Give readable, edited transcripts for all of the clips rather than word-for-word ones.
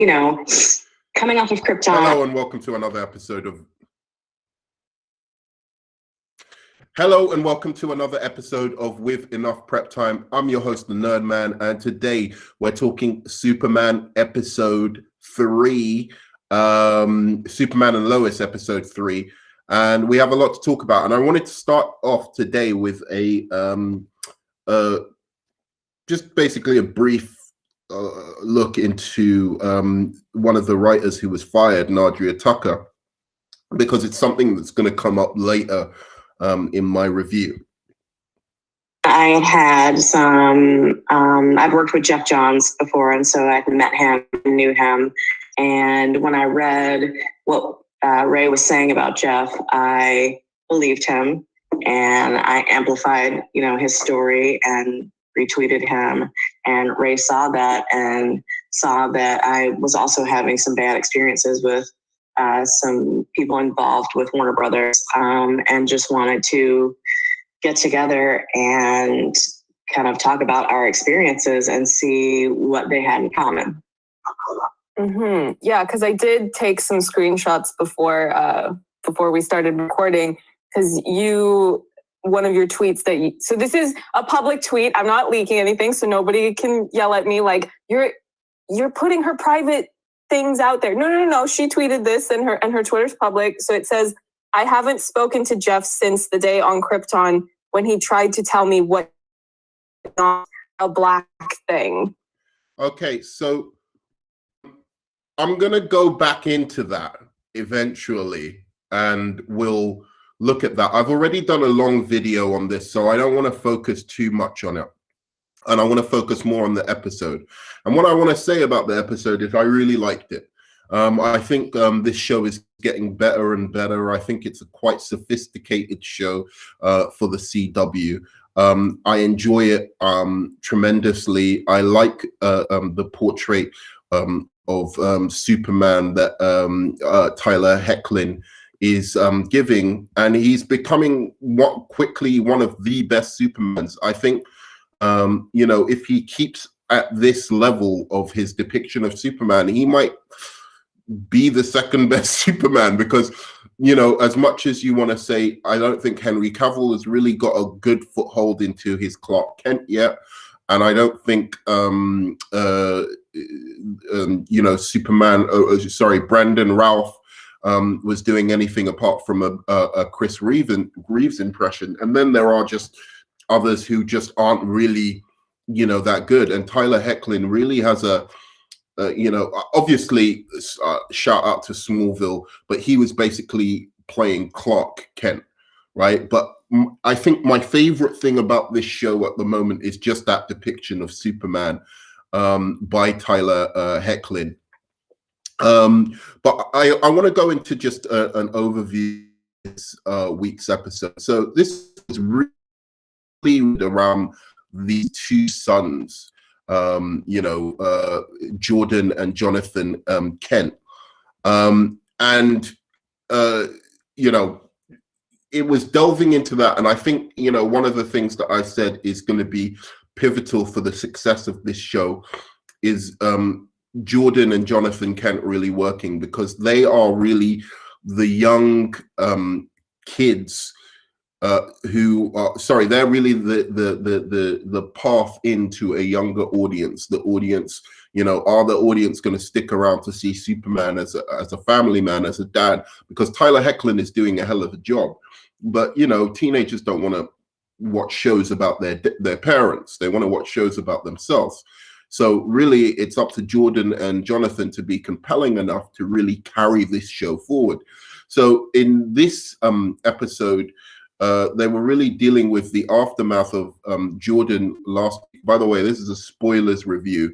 coming off of Krypton. Hello and welcome to another episode of With Enough Prep Time. I'm your host, the Nerd Man, and today we're talking Superman episode 3, Superman and Lois episode 3, and we have a lot to talk about. And I wanted to start off today with a just basically a brief look into one of the writers who was fired, Nadria Tucker, because it's something that's going to come up later in my review. I had some, I've worked with Jeff Johns before, and so I met him, knew him. And when I read what Ray was saying about Jeff, I believed him, and I amplified, his story and retweeted him. And Ray saw that and saw that I was also having some bad experiences with some people involved with Warner Brothers, and just wanted to get together and kind of talk about our experiences and see what they had in common. Mm-hmm. Yeah, because I did take some screenshots before we started recording, because one of your tweets so this is a public tweet. I'm not leaking anything, so nobody can yell at me like you're putting her private things out there. No. She tweeted this, and her Twitter's public. So it says, "I haven't spoken to Jeff since the day on Krypton when he tried to tell me what not a black thing." Okay, so I'm gonna go back into that eventually, and we'll look at that. I've already done a long video on this, so I don't want to focus too much on it. And I want to focus more on the episode. And what I want to say about the episode is I really liked it. I think this show is getting better and better. I think it's a quite sophisticated show for the CW. I enjoy it tremendously. I like the portrait of Superman that Tyler Hoechlin is giving, and he's becoming quickly one of the best Supermans. I think, if he keeps at this level of his depiction of Superman, he might be the second best Superman, because, as much as you want to say, I don't think Henry Cavill has really got a good foothold into his Clark Kent yet. And I don't think, Brandon Routh was doing anything apart from a Chris Reeves impression. And then there are just others who just aren't really, that good. And Tyler Hoechlin really has obviously shout out to Smallville, but he was basically playing Clark Kent, right? But I think my favorite thing about this show at the moment is just that depiction of Superman by Tyler Hoechlin. But I want to go into just an overview of this week's episode. So this is really around these two sons, Jordan and Jonathan Kent. It was delving into that. And I think, one of the things that I said is going to be pivotal for the success of this show is Jordan and Jonathan Kent really working, because they are really the young kids who are they're really the path into a younger audience. The audience, are the audience going to stick around to see Superman as a family man, as a dad? Because Tyler Hoechlin is doing a hell of a job. But teenagers don't want to watch shows about their parents. They want to watch shows about themselves. So really, it's up to Jordan and Jonathan to be compelling enough to really carry this show forward. So in this episode, they were really dealing with the aftermath of Jordan last week. By the way, this is a spoilers review,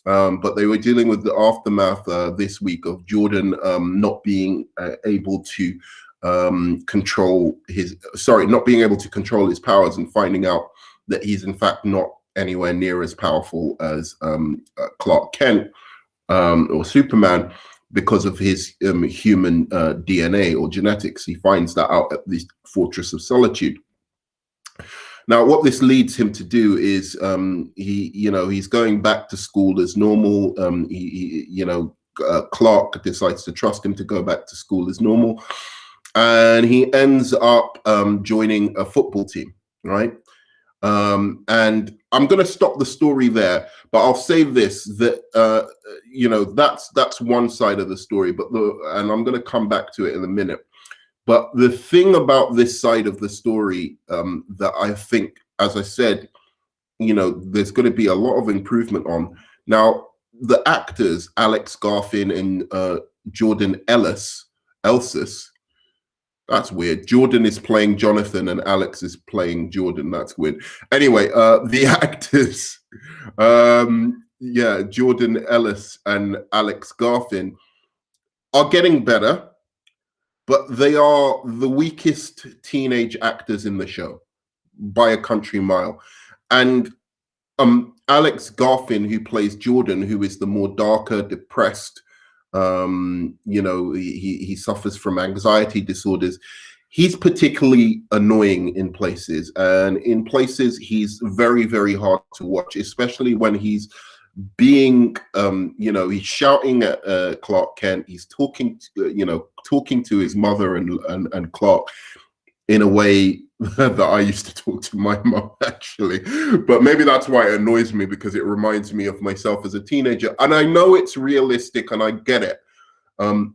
but they were dealing with the aftermath this week of Jordan not being able to control his powers, and finding out that he's in fact not anywhere near as powerful as Clark Kent or Superman, because of his human DNA or genetics. He finds that out at the Fortress of Solitude. Now, what this leads him to do is he's going back to school as normal. He Clark decides to trust him to go back to school as normal, and he ends up joining a football team, right? And I'm going to stop the story there, but I'll say this, that that's one side of the story, and I'm going to come back to it in a minute. But the thing about this side of the story that I think, as I said, there's going to be a lot of improvement on. Now, the actors, Alex Garfin and Jordan Elsis, that's weird. Jordan is playing Jonathan and Alex is playing Jordan. That's weird. Anyway, the actors, Jordan Ellis and Alex Garfin are getting better, but they are the weakest teenage actors in the show by a country mile. And Alex Garfin, who plays Jordan, who is the more darker, depressed, he suffers from anxiety disorders. He's particularly annoying in places, and in places he's very, very hard to watch, especially when he's being, he's shouting at Clark Kent. He's talking to his mother and Clark in a way that I used to talk to my mom, actually. But maybe that's why it annoys me, because it reminds me of myself as a teenager. And I know it's realistic and I get it.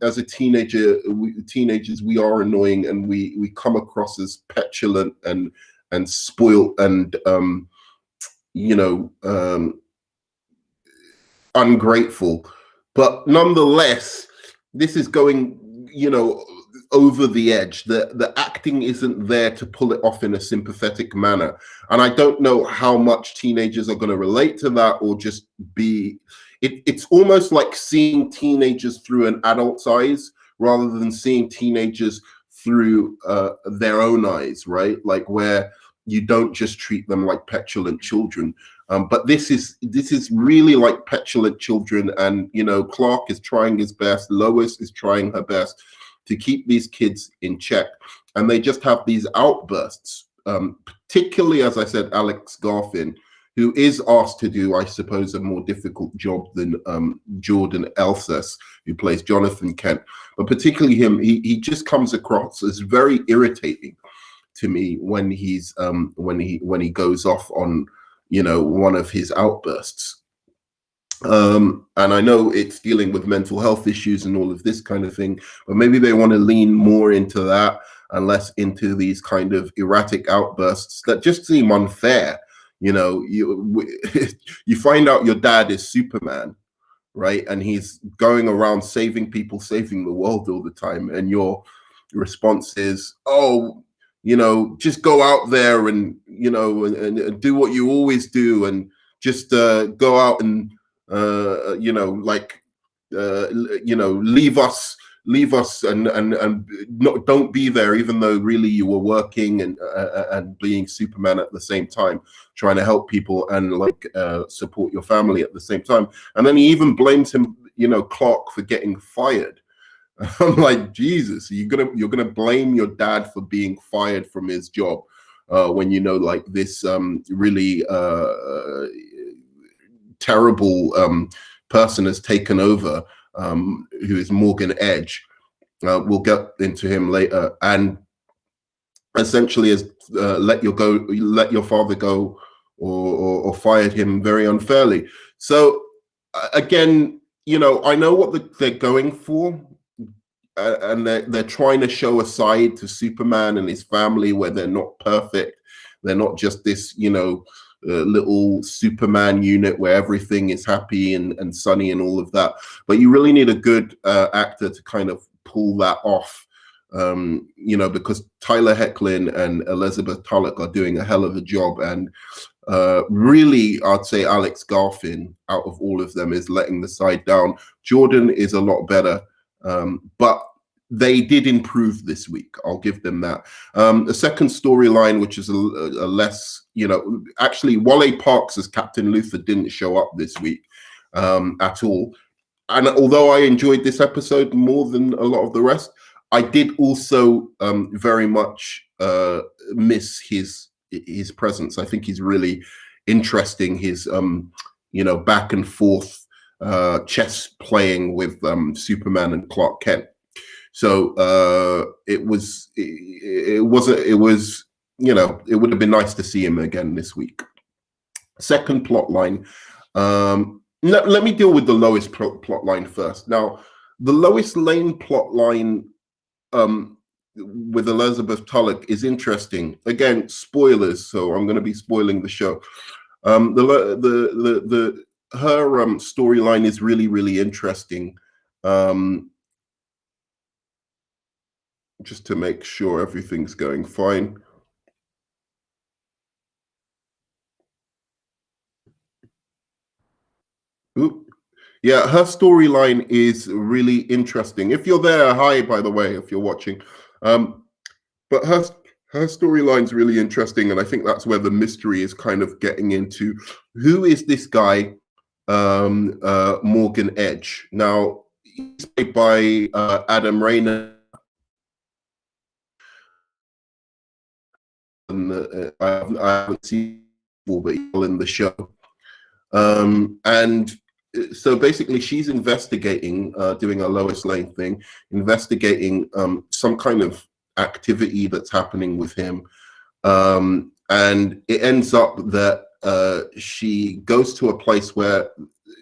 As a teenager, teenagers, we are annoying and we come across as petulant and spoiled and, ungrateful. But nonetheless, this is going, over the edge. The acting isn't there to pull it off in a sympathetic manner. And I don't know how much teenagers are going to relate to that, or just be, it's almost like seeing teenagers through an adult's eyes rather than seeing teenagers through their own eyes, right? Like where you don't just treat them like petulant children. But this is really like petulant children. And, Clark is trying his best. Lois is trying her best to keep these kids in check. And they just have these outbursts, particularly, as I said, Alex Garfin, who is asked to do, I suppose, a more difficult job than Jordan Elsis, who plays Jonathan Kent. But particularly him, he just comes across as very irritating to me when he's when he goes off on one of his outbursts. And I know it's dealing with mental health issues and all of this kind of thing, but maybe they want to lean more into that and less into these kind of erratic outbursts that just seem unfair. You find out your dad is Superman, right? And he's going around saving people, saving the world all the time. And your response is, just go out there and, and do what you always do, and just go out and, leave us and not, don't be there, even though really you were working and being Superman at the same time, trying to help people and support your family at the same time. And then he even blames him, Clark, for getting fired. I'm like, Jesus, you're gonna blame your dad for being fired from his job when this really terrible person has taken over, who is Morgan Edge. We'll get into him later, and essentially has let your father go, or fired him very unfairly. So again, I know what they're going for. And they're trying to show a side to Superman and his family where they're not perfect. They're not just this, little Superman unit where everything is happy and sunny and all of that. But you really need a good actor to kind of pull that off, because Tyler Hoechlin and Elizabeth Tulloch are doing a hell of a job. And really, I'd say Alex Garfin, out of all of them, is letting the side down. Jordan is a lot better. But they did improve this week. I'll give them that. The second storyline, which is a less, actually Wale Parks as Captain Luther didn't show up this week at all. And although I enjoyed this episode more than a lot of the rest, I did also very much miss his presence. I think he's really interesting. His, back and forth chess playing with Superman and Clark Kent. So it was, you know, it would have been nice to see him again this week. Second plot line. Let me deal with the Lois plot line first. Now, the Lois Lane plot line with Elizabeth Tulloch is interesting. Again, spoilers, so I'm going to be spoiling the show. Her storyline is really, really interesting. Just to make sure everything's going fine. Oop. Yeah, her storyline is really interesting. If you're there, hi, by the way, if you're watching. But her storyline's really interesting, and I think that's where the mystery is kind of getting into. Who is this guy, Morgan Edge? Now, he's played by Adam Rayner. And I haven't seen before, but he's in the show. And so basically she's investigating, doing a Lois Lane thing, investigating some kind of activity that's happening with him. And it ends up that she goes to a place where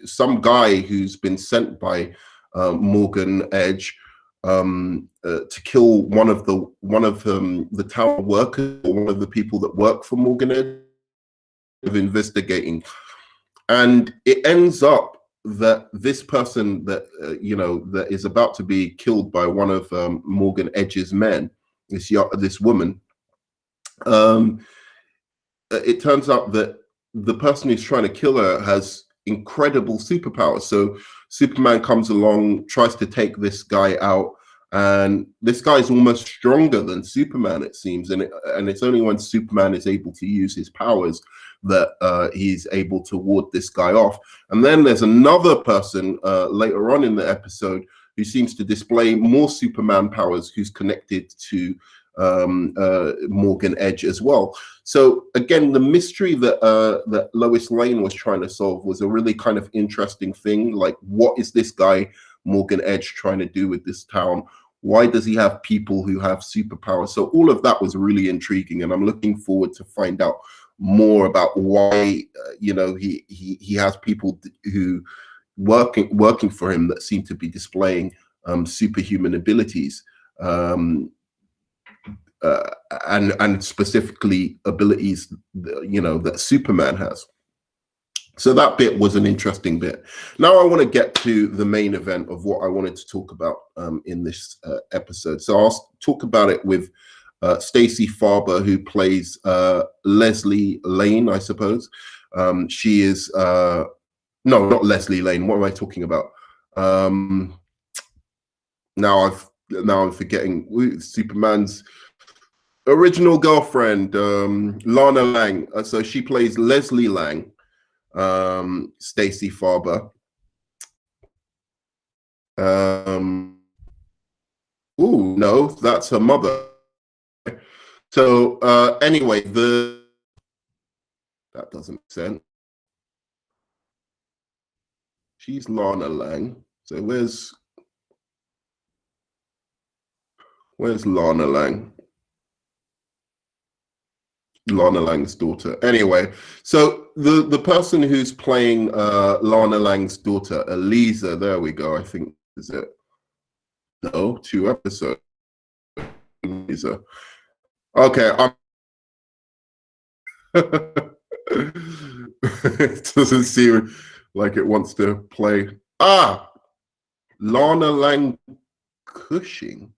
some guy who's been sent by Morgan Edge to kill one of the town workers, or one of the people that work for Morgan Edge, of investigating. And it ends up that this person that that is about to be killed by one of Morgan Edge's men, this woman, it turns out that the person who's trying to kill her has incredible superpowers. So Superman comes along, tries to take this guy out, and this guy's almost stronger than Superman, it seems. And it's only when Superman is able to use his powers that he's able to ward this guy off. And then there's another person later on in the episode who seems to display more Superman powers, who's connected to Morgan Edge as well. So again, the mystery that Lois Lane was trying to solve was a really kind of interesting thing. Like, what is this guy Morgan Edge trying to do with this town? Why does he have people who have superpowers? So all of that was really intriguing, and I'm looking forward to find out more about why he has people who working for him that seem to be displaying superhuman abilities, and specifically abilities that Superman has. So that bit was an interesting bit. Now I want to get to the main event of what I wanted to talk about in this episode. So I'll talk about it with Stacey Farber, who plays Leslie Lane, I suppose. She is no, not Leslie Lane. What am I talking about? Now I'm forgetting Superman's original girlfriend, Lana Lang. So she plays Leslie Lang, Stacey Farber. No, that's her mother. So anyway, that doesn't make sense. She's Lana Lang. So where's Lana Lang? Lana Lang's daughter. Anyway, so the person who's playing Lana Lang's daughter, Eliza, there we go, I think, is it? No, 2 episodes. Eliza. Okay, it doesn't seem like it wants to play. Lana Lang Cushing.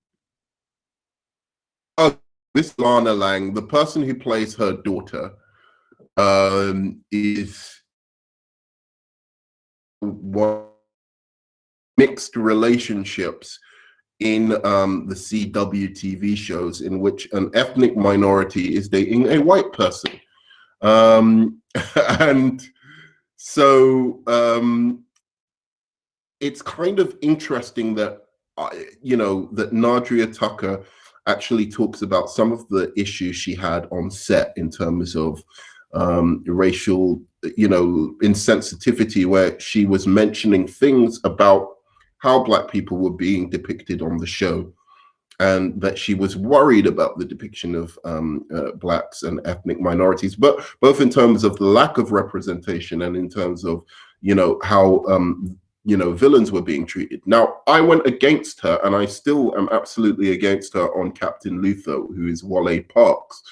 Oh, this Lana Lang, the person who plays her daughter, is one mixed relationships in the CW TV shows, in which an ethnic minority is dating a white person. And so it's kind of interesting that that Nadria Tucker actually talks about some of the issues she had on set in terms of racial, insensitivity, where she was mentioning things about how Black people were being depicted on the show, and that she was worried about the depiction of Blacks and ethnic minorities, but both in terms of the lack of representation and in terms of, how villains were being treated. Now, I went against her, and I still am absolutely against her on Captain Luther, who is Wale Parks.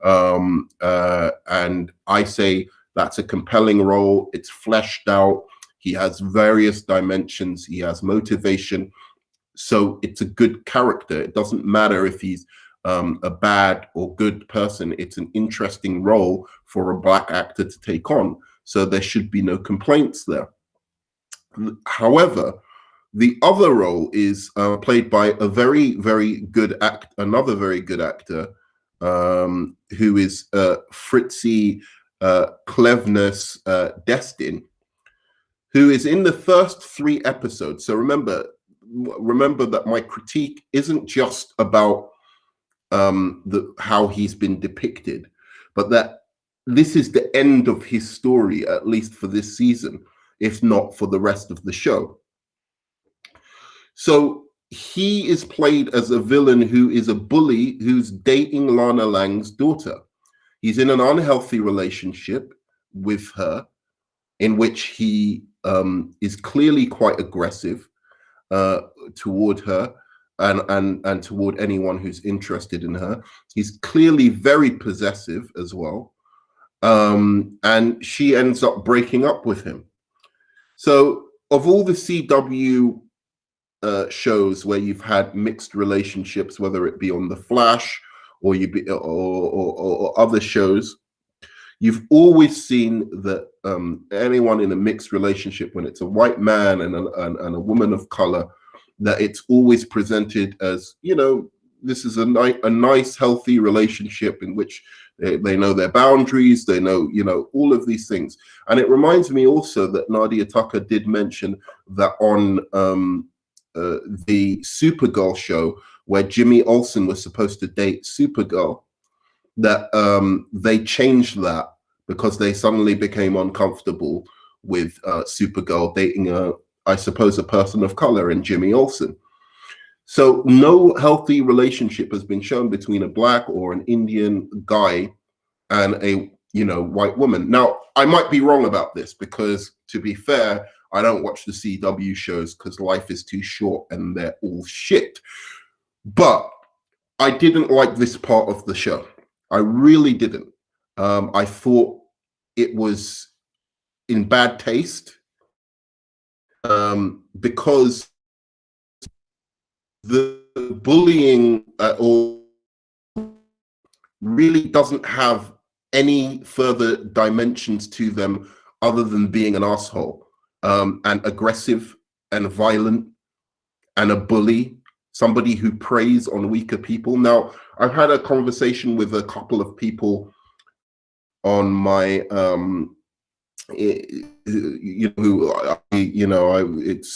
And I say that's a compelling role. It's fleshed out. He has various dimensions. He has motivation. So it's a good character. It doesn't matter if he's a bad or good person. It's an interesting role for a Black actor to take on. So there should be no complaints there. However, the other role is played by a very, very good another very good actor, who is Fritzy Clevness Destin, who is in the first 3 episodes. So remember that my critique isn't just about how he's been depicted, but that this is the end of his story, at least for this season, if not for the rest of the show. So he is played as a villain who is a bully who's dating Lana Lang's daughter. He's in an unhealthy relationship with her, in which he is clearly quite aggressive toward her and toward anyone who's interested in her. He's clearly very possessive as well. And she ends up breaking up with him. So of all the CW shows where you've had mixed relationships, whether it be on The Flash or or other shows, you've always seen that anyone in a mixed relationship, when it's a white man and a woman of color, that it's always presented as, this is a nice, healthy relationship in which they know their boundaries, they know, all of these things. And it reminds me also that Nadia Tucker did mention that on the Supergirl show, where Jimmy Olsen was supposed to date Supergirl, that they changed that because they suddenly became uncomfortable with Supergirl dating I suppose a person of color in Jimmy Olsen. So no healthy relationship has been shown between a Black or an Indian guy and a white woman. Now, I might be wrong about this, because to be fair, I don't watch the CW shows because life is too short and they're all shit. But I didn't like this part of the show. I really didn't. I thought it was in bad taste, because the bullying or really doesn't have any further dimensions to them other than being an asshole, and aggressive and violent and a bully, somebody who preys on weaker people. Now, I've had a conversation with a couple of people on my it's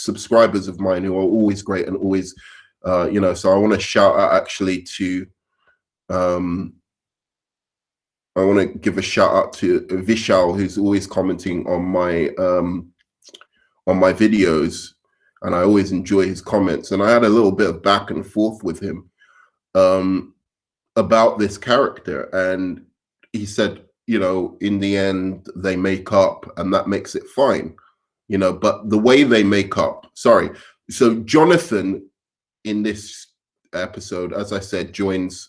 subscribers of mine who are always great and always so I want to shout out actually to I want to give a shout out to Vishal, who's always commenting on my videos, and I always enjoy his comments. And I had a little bit of back and forth with him about this character, and he said, in the end they make up and that makes it fine, but the way they make up, so Jonathan in this episode, as I said, joins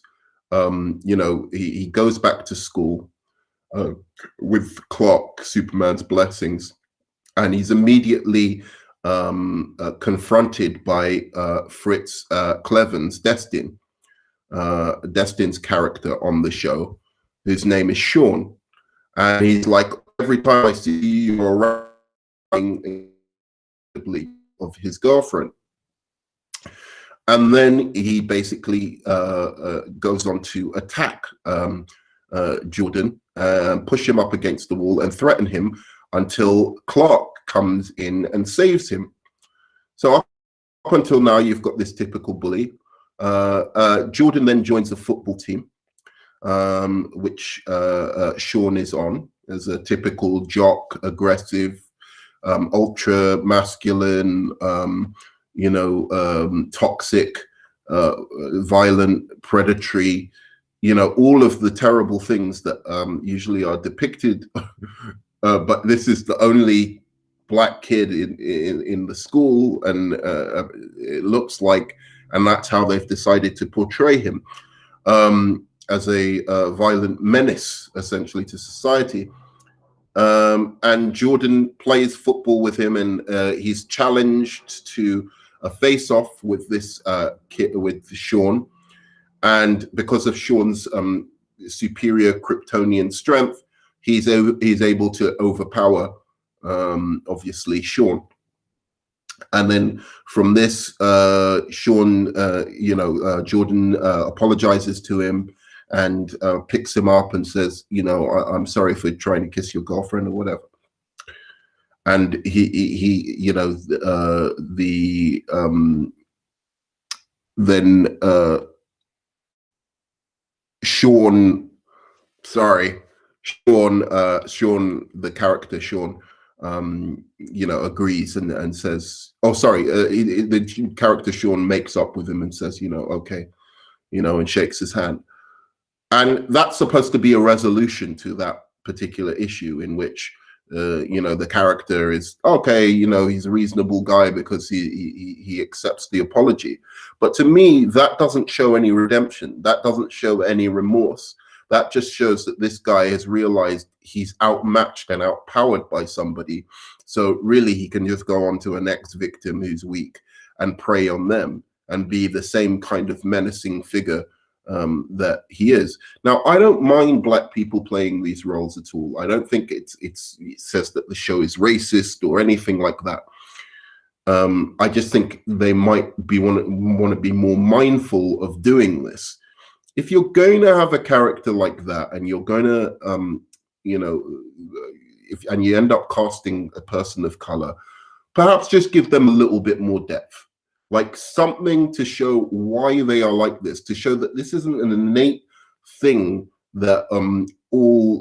he goes back to school with Clark, Superman's blessings, and he's immediately confronted by Fritz Clevens, Destin's character on the show, whose name is Sean. And he's like, every time I see you around, of his girlfriend. And then he basically goes on to attack Jordan, push him up against the wall and threaten him until Clark comes in and saves him. So up until now, you've got this typical bully. Jordan then joins the football team. which Sean is on as a typical jock, aggressive, ultra masculine, toxic, violent, predatory, all of the terrible things that usually are depicted. But this is the only black kid in the school, and it looks like, and that's how they've decided to portray him, as a violent menace, essentially, to society. And Jordan plays football with him, and he's challenged to a face-off with this kid, with Sean. And because of Sean's superior Kryptonian strength, he's able to overpower, obviously, Sean. And then from this, Sean, Jordan apologizes to him and picks him up and says, I'm sorry for trying to kiss your girlfriend or whatever. And then Sean, the character Sean, agrees and says, the character Sean makes up with him and says, okay, and shakes his hand. And that's supposed to be a resolution to that particular issue, in which, the character is, okay, he's a reasonable guy because he accepts the apology. But to me, that doesn't show any redemption. That doesn't show any remorse. That just shows that this guy has realized he's outmatched and outpowered by somebody. So really, he can just go on to a next victim who's weak and prey on them and be the same kind of menacing figure that he is. Now, I don't mind black people playing these roles at all. I don't think it says that the show is racist or anything like that. I just think they might want to be more mindful of doing this. If you're going to have a character like that, and you're going to, and you end up casting a person of color, perhaps just give them a little bit more depth. Like something to show why they are like this, to show that this isn't an innate thing that all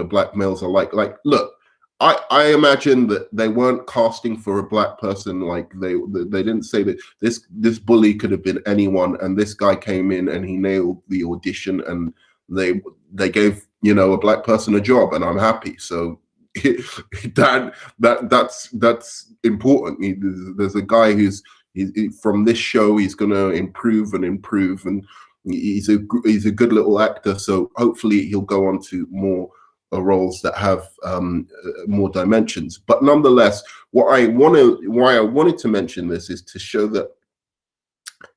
black males are like. Like, look, I imagine that they weren't casting for a black person. Like they didn't say that this bully could have been anyone, and this guy came in and he nailed the audition, and they gave a black person a job, and I'm happy. So that's important. There's a guy who's from this show, he's going to improve, and he's a good little actor. So hopefully he'll go on to more roles that have more dimensions. But nonetheless, why I wanted to mention this is to show that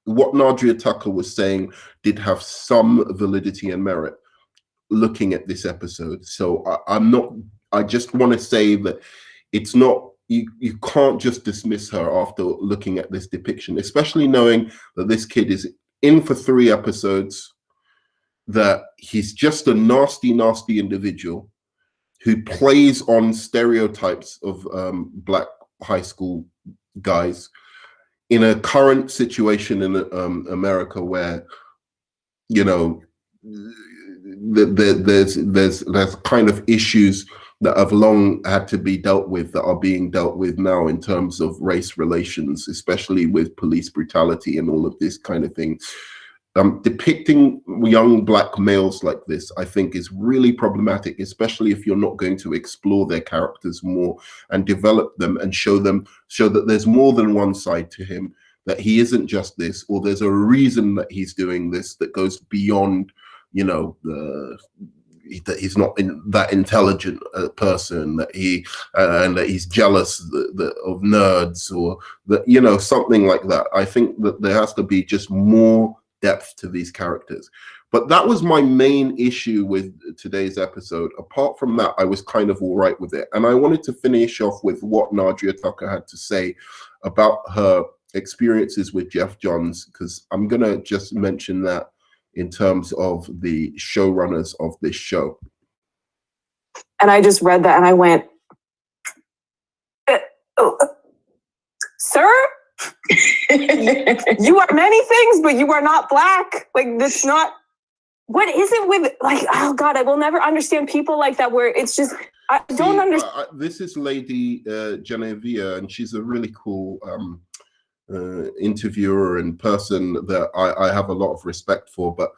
what Nadria Tucker was saying did have some validity and merit looking at this episode. So I just want to say that it's not, you can't just dismiss her after looking at this depiction, especially knowing that this kid is in for 3 episodes, that he's just a nasty individual who plays on stereotypes of black high school guys in a current situation in America where, there's kind of issues that have long had to be dealt with that are being dealt with now in terms of race relations, especially with police brutality and all of this kind of thing. Depicting young black males like this, I think, is really problematic, especially if you're not going to explore their characters more and develop them and show that there's more than one side to him, that he isn't just this, or there's a reason that he's doing this that goes beyond, that he's not that intelligent person, that and that he's jealous of nerds, or that, something like that. I think that there has to be just more depth to these characters. But that was my main issue with today's episode. Apart from that, I was kind of all right with it. And I wanted to finish off with what Nadria Tucker had to say about her experiences with Jeff Johns, because I'm going to just mention that in terms of the showrunners of this show. And I just read that and I went, sir, you are many things, but you are not black. Like, that's not what is it with, like, oh God, I will never understand people like that where it's just, I don't understand. This is Lady Genevieve, and she's a really cool interviewer and person that I have a lot of respect for. But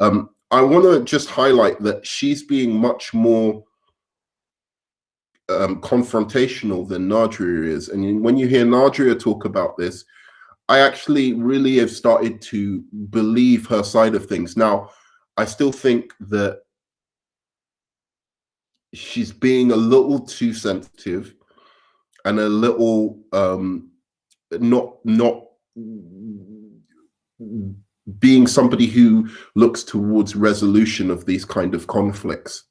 I want to just highlight that she's being much more confrontational than Nadria is. And when you hear Nadria talk about this, I actually really have started to believe her side of things. Now, I still think that she's being a little too sensitive and a little not being somebody who looks towards resolution of these kind of conflicts.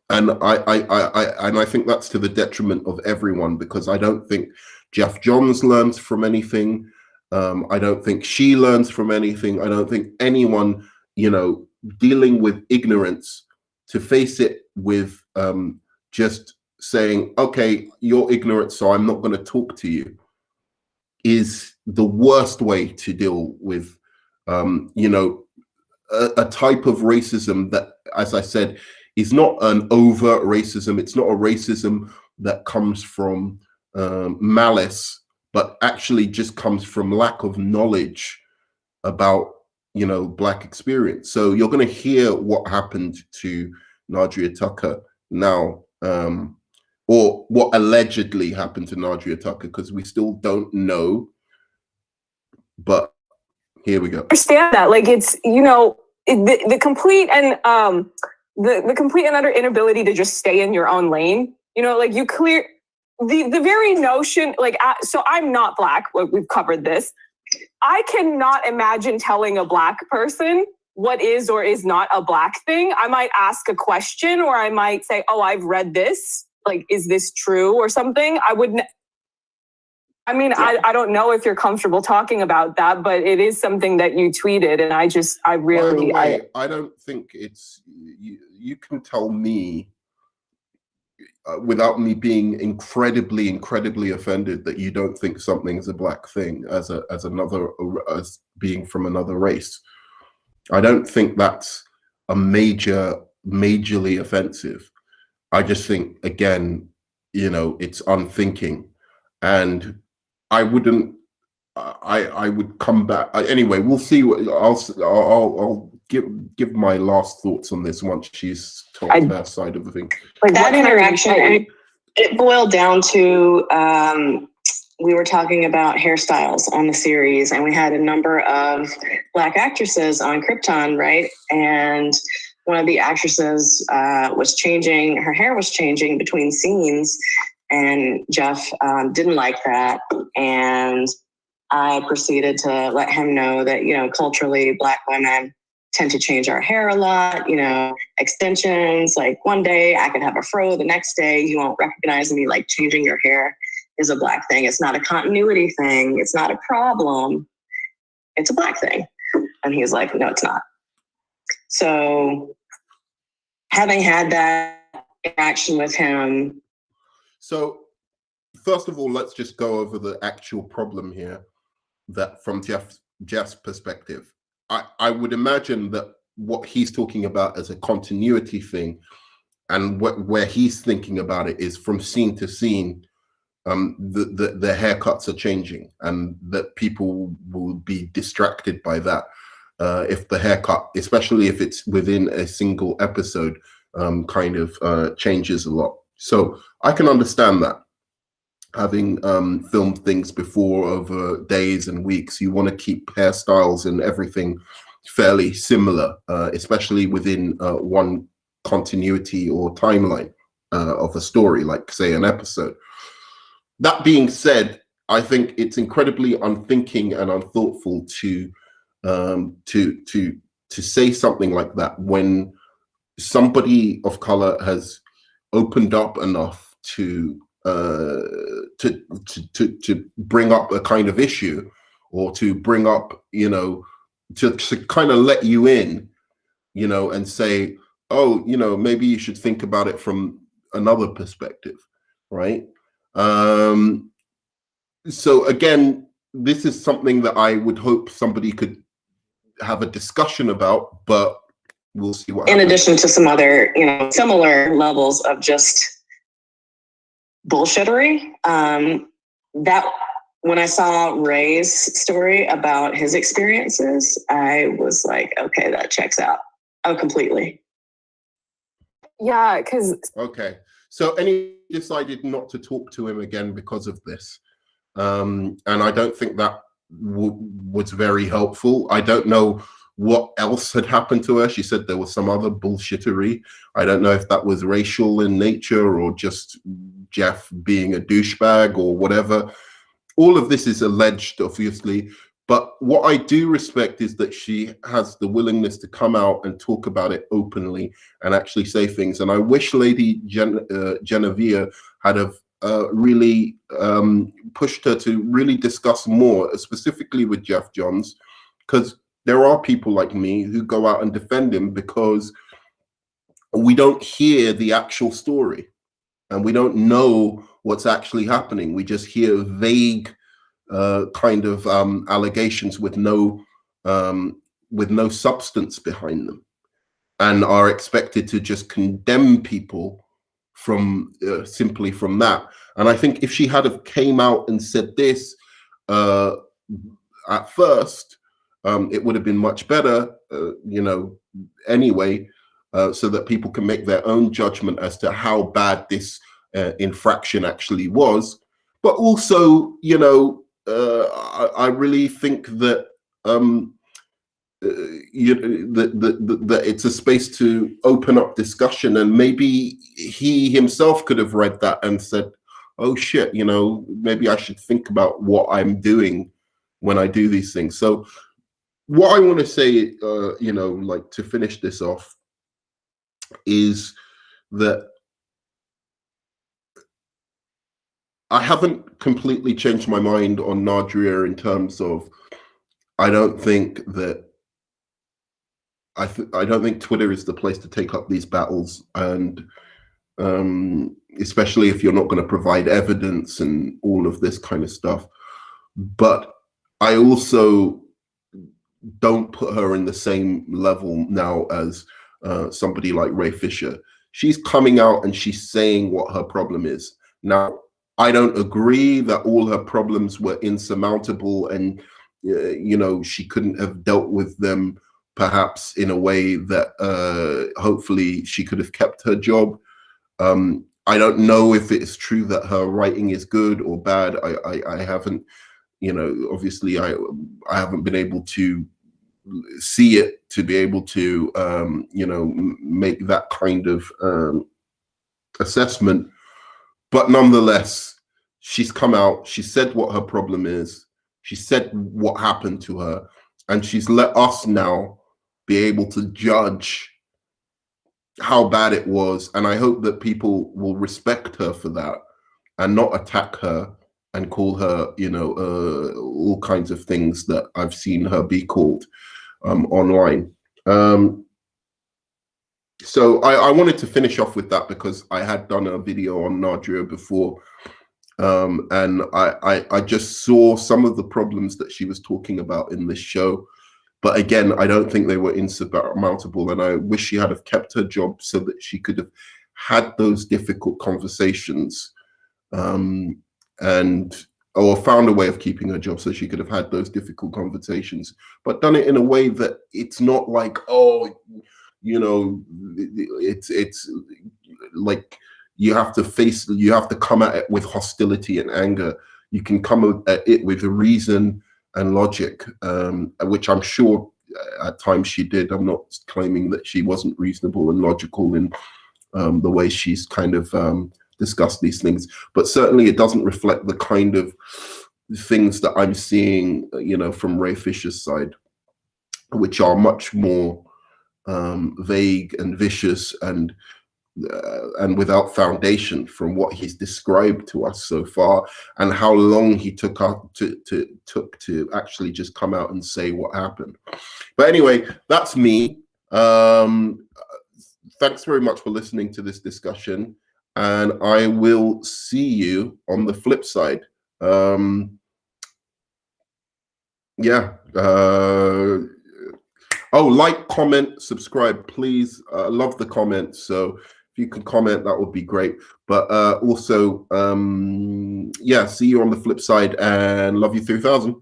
And I think that's to the detriment of everyone, because I don't think Jeff Johns learns from anything. I don't think she learns from anything. I don't think anyone, dealing with ignorance, to face it with just saying, okay, you're ignorant, so I'm not going to talk to you, is the worst way to deal with, a type of racism that, as I said, is not an overt racism. It's not a racism that comes from malice, but actually just comes from lack of knowledge about, Black experience. So you're going to hear what happened to Nadria Tucker now, or what allegedly happened to Nadria Tucker, because we still don't know. But here we go. I understand that, like, it's, the complete and the complete and utter inability to just stay in your own lane. Like, you clear the very notion, like, so I'm not Black. We've covered this. I cannot imagine telling a Black person what is or is not a Black thing. I might ask a question, or I might say, oh, I've read this. Like, is this true or something? I wouldn't. I mean, yeah. I don't know if you're comfortable talking about that, but it is something that you tweeted, and I really. By the way, I don't think it's, you can tell me without me being incredibly offended that you don't think something is a Black thing as being from another race. I don't think that's a majorly offensive. I just think, again, it's unthinking, and I wouldn't. I would come back anyway. We'll see. I'll give my last thoughts on this once she's told her side of the thing. Like that interaction, it boiled down to we were talking about hairstyles on the series, and we had a number of Black actresses on Krypton, right? And one of the actresses was changing, her hair was changing between scenes, and Jeff didn't like that. And I proceeded to let him know that, culturally, Black women tend to change our hair a lot, extensions. Like, one day I could have a fro, the next day you won't recognize me. Like, changing your hair is a Black thing. It's not a continuity thing. It's not a problem. It's a Black thing. And he's like, no, it's not. So having had that interaction with him. So first of all, let's just go over the actual problem here, that from Jeff's perspective. I would imagine that what he's talking about as a continuity thing, and where he's thinking about it, is from scene to scene, the haircuts are changing, and that people will be distracted by that if the haircut, especially if it's within a single episode, kind of changes a lot. So I can understand that. Having filmed things before over days and weeks, you want to keep hairstyles and everything fairly similar, especially within one continuity or timeline of a story, like, say, an episode. That being said, I think it's incredibly unthinking and unthoughtful to say something like that when somebody of color has opened up enough to bring up a kind of issue, or to bring up, to kind of let you in, and say, oh, maybe you should think about it from another perspective, right? So again, this is something that I would hope somebody could have a discussion about, but we'll see what in happens. addition to some other, similar levels of just bullshittery. That when I saw Ray's story about his experiences, I was like, okay, that checks out. Oh, completely. Yeah, because Okay. So Annie decided not to talk to him again because of this. And I don't think that was very helpful. I don't know what else had happened to her. She said there was some other bullshittery. I don't know if that was racial in nature or just Jeff being a douchebag or whatever. All of this is alleged, obviously. But what I do respect is that she has the willingness to come out and talk about it openly and actually say things. And I wish Lady Genevieve had have really pushed her to really discuss more, specifically with Jeff Johns, because there are people like me who go out and defend him because we don't hear the actual story and we don't know what's actually happening. We just hear vague kind of allegations with no substance behind them, and are expected to just condemn people from simply from that. And I think if she had have came out and said this at first, it would have been much better, anyway, so that people can make their own judgment as to how bad this infraction actually was. But also, I really think that that it's a space to open up discussion, and maybe he himself could have read that and said, "Oh shit, maybe I should think about what I'm doing when I do these things." So, what I want to say, like to finish this off, is that I haven't completely changed my mind on Nadria in terms of I don't think Twitter is the place to take up these battles, and especially if you're not going to provide evidence and all of this kind of stuff. But I also don't put her in the same level now as somebody like Ray Fisher. She's coming out and she's saying what her problem is. Now, I don't agree that all her problems were insurmountable and she couldn't have dealt with them perhaps in a way that hopefully she could have kept her job. I don't know if it's true that her writing is good or bad. I haven't, obviously I haven't been able to see it to be able to make that kind of assessment. But nonetheless, she's come out, she said what her problem is, she said what happened to her, and she's let us now be able to judge how bad it was. And I hope that people will respect her for that and not attack her and call her, all kinds of things that I've seen her be called online. So I wanted to finish off with that because I had done a video on Nadria before, and I just saw some of the problems that she was talking about in this show. But again, I don't think they were insurmountable, and I wish she had have kept her job so that she could have had those difficult conversations, or found a way of keeping her job so she could have had those difficult conversations, but done it in a way that it's not like, it's like you have to come at it with hostility and anger. You can come at it with reason and logic, which I'm sure at times she did. I'm not claiming that she wasn't reasonable and logical in the way she's kind of discussed these things, but certainly it doesn't reflect the kind of things that I'm seeing, from Ray Fisher's side, which are much more vague and vicious and without foundation from what he's described to us so far, and how long he took to actually just come out and say what happened. But anyway, that's me. Thanks very much for listening to this discussion, and I will see you on the flip side. Oh, like, comment, subscribe, please. Love the comments. So if you can comment, that would be great. But also, yeah, see you on the flip side, and love you 3000.